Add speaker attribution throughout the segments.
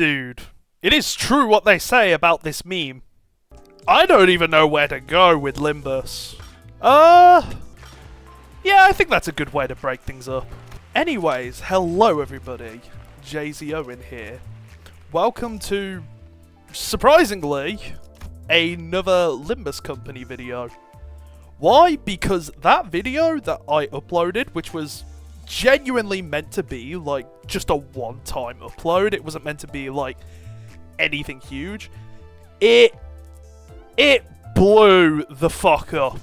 Speaker 1: Dude, it is true what they say about this meme. I don't even know where to go with Limbus. Yeah, I think that's a good way to break things up. Anyways, hello everybody. Jay-Z Owen here. Welcome to, surprisingly, another Limbus company video. Why? Because that video that I uploaded, which was genuinely meant to be like just a one-time upload, it wasn't meant to be like anything huge, it blew the fuck up.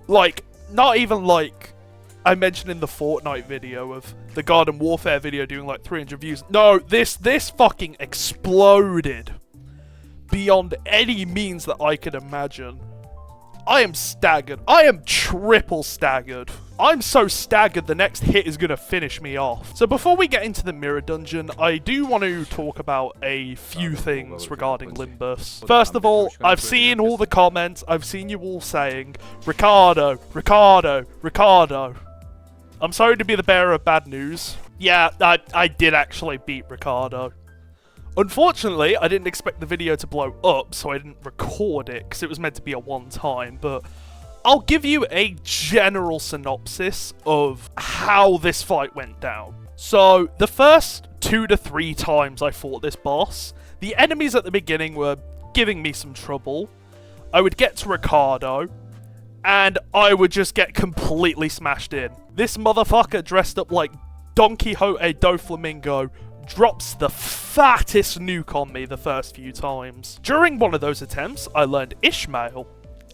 Speaker 1: Like, not even like I mentioned in the Fortnite video of the Garden Warfare video doing like 300 views. No, this fucking exploded beyond any means that I could imagine. I am staggered. I am triple staggered. I'm so staggered the next hit is going to finish me off. So before we get into the mirror dungeon, I do want to talk about a few things regarding Limbus. First of all, I've seen all the comments. I've seen you all saying, Ricardo, Ricardo, Ricardo. I'm sorry to be the bearer of bad news. Yeah, I did actually beat Ricardo. Unfortunately, I didn't expect the video to blow up, so I didn't record it, because it was meant to be a one-time, but I'll give you a general synopsis of how this fight went down. So, the first 2 to 3 times I fought this boss, the enemies at the beginning were giving me some trouble. I would get to Ricardo, and I would just get completely smashed in. This motherfucker dressed up like Don Quixote Doflamingo drops the fattest nuke on me the first few times. During one of those attempts, I learned Ishmael,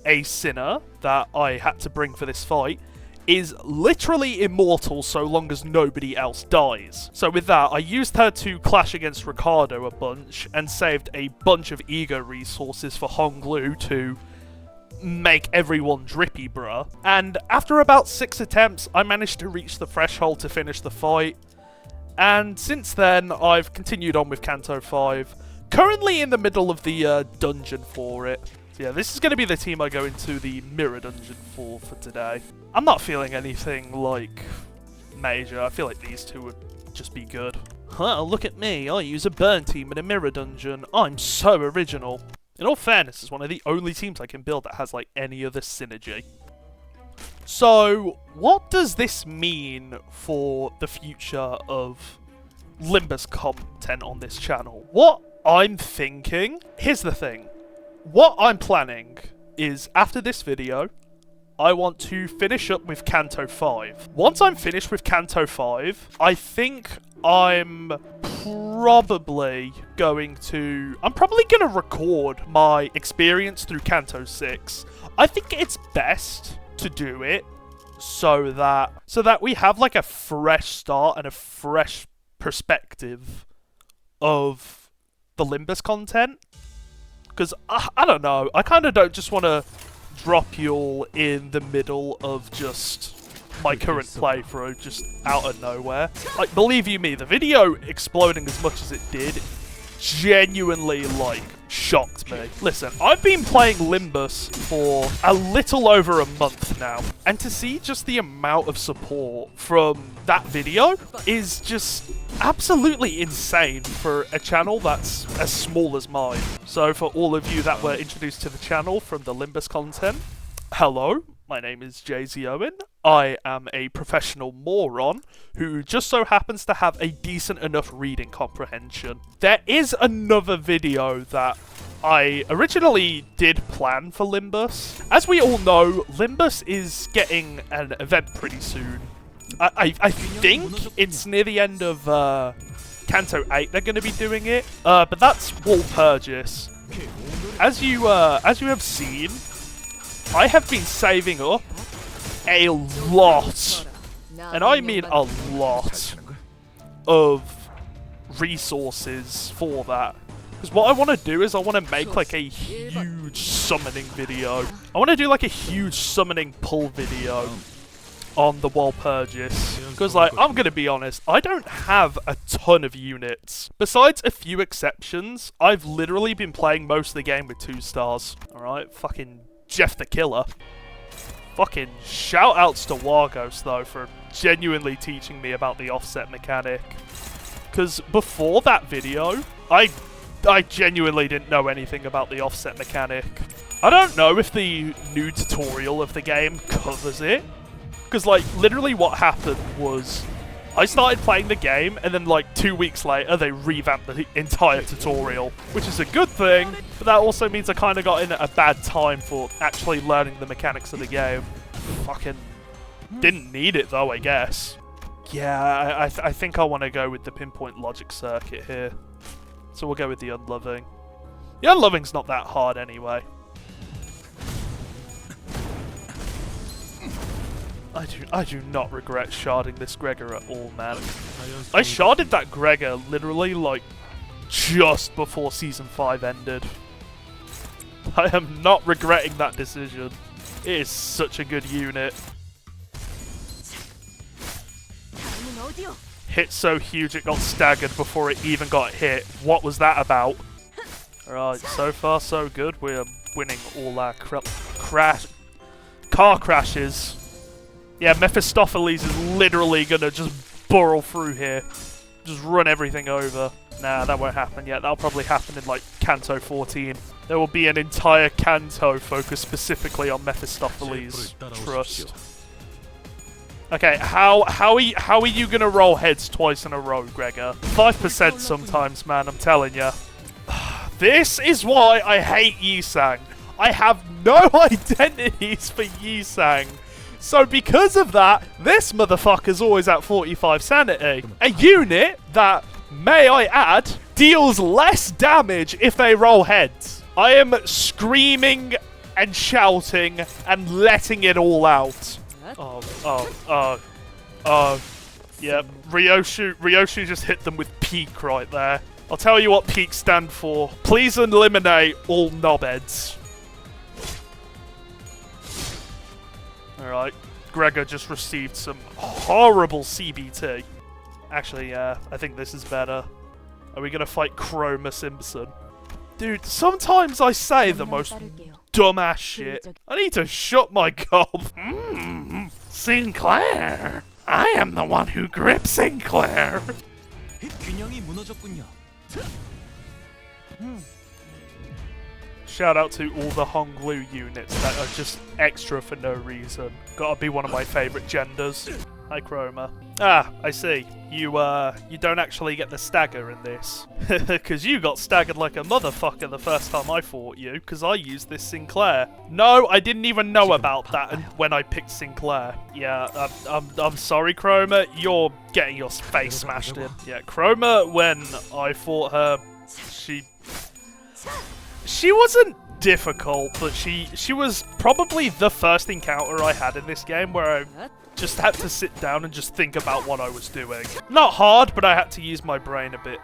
Speaker 1: a sinner that I had to bring for this fight, is literally immortal so long as nobody else dies. So with that, I used her to clash against Ricardo a bunch and saved a bunch of ego resources for Honglu to make everyone drippy, bruh. And after about 6 attempts, I managed to reach the threshold to finish the fight. And since then, I've continued on with Canto 5. Currently in the middle of the dungeon for it. So yeah, this is going to be the team I go into the mirror dungeon for today. I'm not feeling anything, like, major. I feel like these two would just be good. Huh, look at me. I use a burn team in a mirror dungeon. I'm so original. In all fairness, it's one of the only teams I can build that has, like, any other synergy. So, what does this mean for the future of Limbus content on this channel? What I'm thinking, here's the thing. What I'm planning is, after this video, I want to finish up with Canto 5. Once I'm finished with Canto 5, I think I'm probably going to record my experience through Canto 6. I think it's best to do it so that we have like a fresh start and a fresh perspective of the Limbus content, because I don't know, I kind of don't just want to drop you all in the middle of just my current playthrough just out of nowhere. Like, believe you me, the video exploding as much as it did genuinely, like, shocked me. Listen, I've been playing Limbus for a little over a month now, and to see just the amount of support from that video is just absolutely insane for a channel that's as small as mine. So for all of you that were introduced to the channel from the Limbus content, hello, my name is Jay-Z Owen. I am a professional moron who just so happens to have a decent enough reading comprehension. There is another video that I originally did plan for Limbus. As we all know, Limbus is getting an event pretty soon. I think it's near the end of Canto 8 they're going to be doing it, but that's Walpurgis. As you have seen, I have been saving up a lot, and I mean a lot, of resources for that. Because what I want to do is I want to make like a huge summoning video. I want to do like a huge summoning pull video on the Walpurgis. Because, like, I'm going to be honest, I don't have a ton of units. Besides a few exceptions, I've literally been playing most of the game with 2 stars. Alright, fucking Jeff the Killer. Fucking shout-outs to Wargos, though, for genuinely teaching me about the offset mechanic. Because before that video, I genuinely didn't know anything about the offset mechanic. I don't know if the new tutorial of the game covers it. Because, like, literally what happened was I started playing the game, and then, like, 2 weeks later, they revamped the entire tutorial, which is a good thing, but that also means I kind of got in at a bad time for actually learning the mechanics of the game. Fucking didn't need it, though, I guess. Yeah, I think I want to go with the pinpoint logic circuit here. So we'll go with the unloving. The unloving's not that hard anyway. I do not regret sharding this Gregor at all, man. I sharded that Gregor literally, like, just before Season 5 ended. I am not regretting that decision. It is such a good unit. Hit so huge it got staggered before it even got hit. What was that about? Alright, so far so good. We're winning all our car crashes. Yeah, Mephistopheles is literally gonna just burrow through here. Just run everything over. Nah, that won't happen yet. That'll probably happen in, like, Canto 14. There will be an entire Canto focused specifically on Mephistopheles. Trust. Okay, how are you gonna roll heads twice in a row, Gregor? 5% sometimes, man, I'm telling ya. This is why I hate Yisang. I have no identities for Yisang. So because of that, this motherfucker's always at 45 sanity. A unit that, may I add, deals less damage if they roll heads. I am screaming and shouting and letting it all out. Yeah, Ryoshu just hit them with peak right there. I'll tell you what peak stand for. Please eliminate all knobheads. Alright, Gregor just received some horrible CBT. Actually, yeah, I think this is better. Are we gonna fight Chroma Simpson? Dude, sometimes I say the most dumbass shit. I need to shut my gob. Sinclair! I am the one who gripped Sinclair! Shout out to all the Honglu units that are just extra for no reason. Gotta be one of my favourite genders. Hi, Chroma. Ah, I see. You don't actually get the stagger in this. Because you got staggered like a motherfucker the first time I fought you, because I used this Sinclair. No, I didn't even know about that when I picked Sinclair. Yeah, I'm sorry, Chroma. You're getting your face smashed in. Yeah, Chroma, when I fought her, she wasn't difficult, but she was probably the first encounter I had in this game where I just had to sit down and just think about what I was doing. Not hard, but I had to use my brain a bit.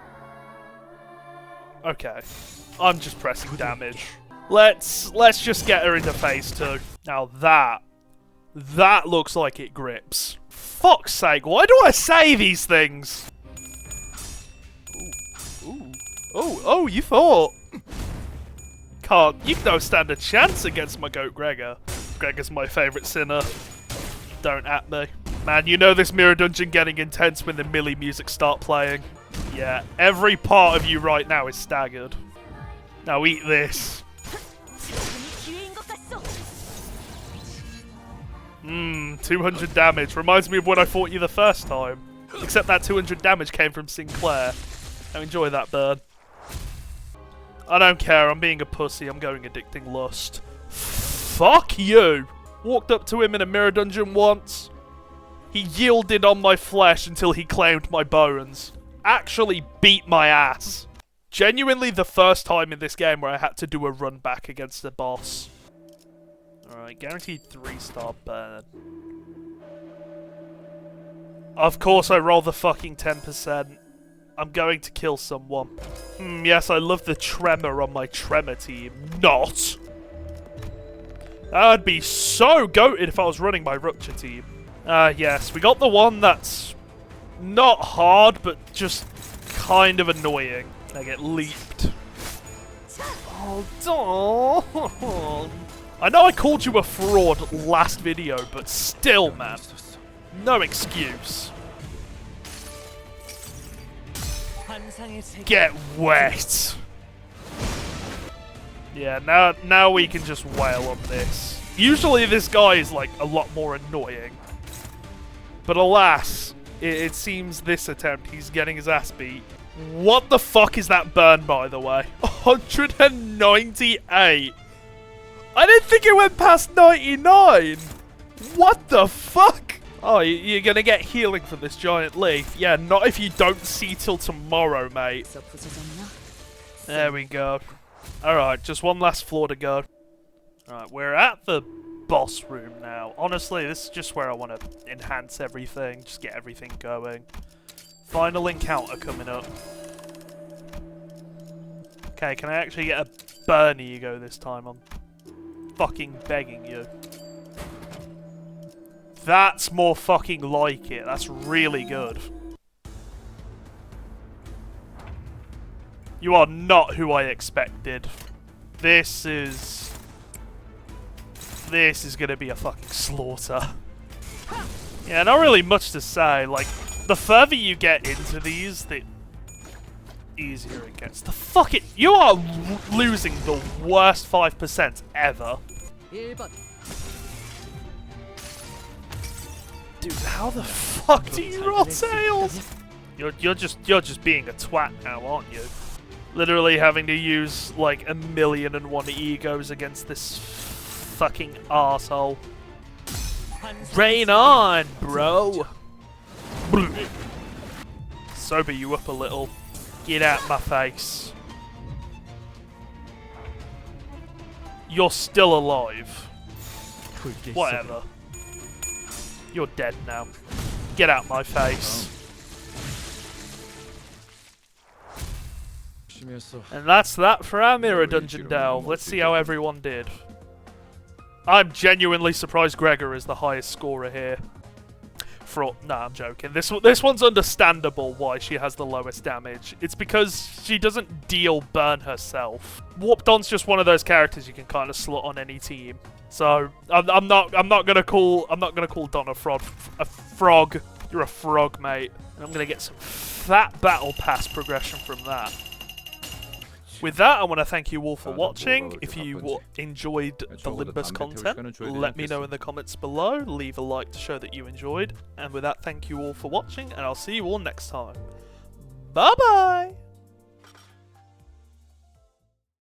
Speaker 1: Okay. I'm just pressing damage. Let's just get her into phase 2. Now that looks like it grips. Fuck's sake, why do I say these things? Ooh. Oh, you thought. You don't stand a chance against my goat Gregor. Gregor's my favourite sinner. Don't at me. Man, you know this mirror dungeon getting intense when the Millie music start playing. Yeah, every part of you right now is staggered. Now eat this. 200 damage. Reminds me of when I fought you the first time. Except that 200 damage came from Sinclair. Now enjoy that burn. I don't care, I'm being a pussy, I'm going addicting lust. Fuck you! Walked up to him in a mirror dungeon once. He yielded on my flesh until he claimed my bones. Actually beat my ass. Genuinely the first time in this game where I had to do a run back against the boss. Alright, guaranteed 3-star burn. Of course I roll the fucking 10%. I'm going to kill someone. Yes, I love the tremor on my tremor team. Not! I'd be so goated if I was running my rupture team. Yes, we got the one that's not hard, but just kind of annoying. I get leaped. Oh, I know I called you a fraud last video, but still, man. No excuse. Get wet. Yeah, now we can just wail on this. Usually this guy is like a lot more annoying. But alas, it seems this attempt he's getting his ass beat. What the fuck is that burn, by the way? 198. I didn't think it went past 99. What the fuck? Oh, you're gonna get healing from this giant leaf. Yeah, not if you don't see till tomorrow, mate. There we go. Alright, just one last floor to go. Alright, we're at the boss room now. Honestly, this is just where I want to enhance everything. Just get everything going. Final encounter coming up. Okay, can I actually get a burn ego this time? I'm fucking begging you. That's more fucking like it. That's really good. You are not who I expected. This is gonna be a fucking slaughter. Yeah, not really much to say. Like, the further you get into these, the easier it gets. The fuck it! You are losing the worst 5% ever. Dude, how the fuck do you roll tails? You're just being a twat now, aren't you? Literally having to use like 1,000,001 egos against this fucking arsehole. Rain on, bro! Sober you up a little. Get out my face. You're still alive. Whatever. You're dead now. Get out my face. And that's that for our mirror dungeon delve. Let's see how everyone did. I'm genuinely surprised Gregor is the highest scorer here. Nah, I'm joking. This one's understandable why she has the lowest damage. It's because she doesn't deal burn herself. Warp Don's just one of those characters you can kind of slot on any team. So I'm not gonna call Don a frog. You're a frog, mate. And I'm gonna get some fat battle pass progression from that. With that, I want to thank you all for watching. If you enjoyed the Limbus content, let me know in the comments below. Leave a like to show that you enjoyed. And with that, thank you all for watching, and I'll see you all next time. Bye-bye!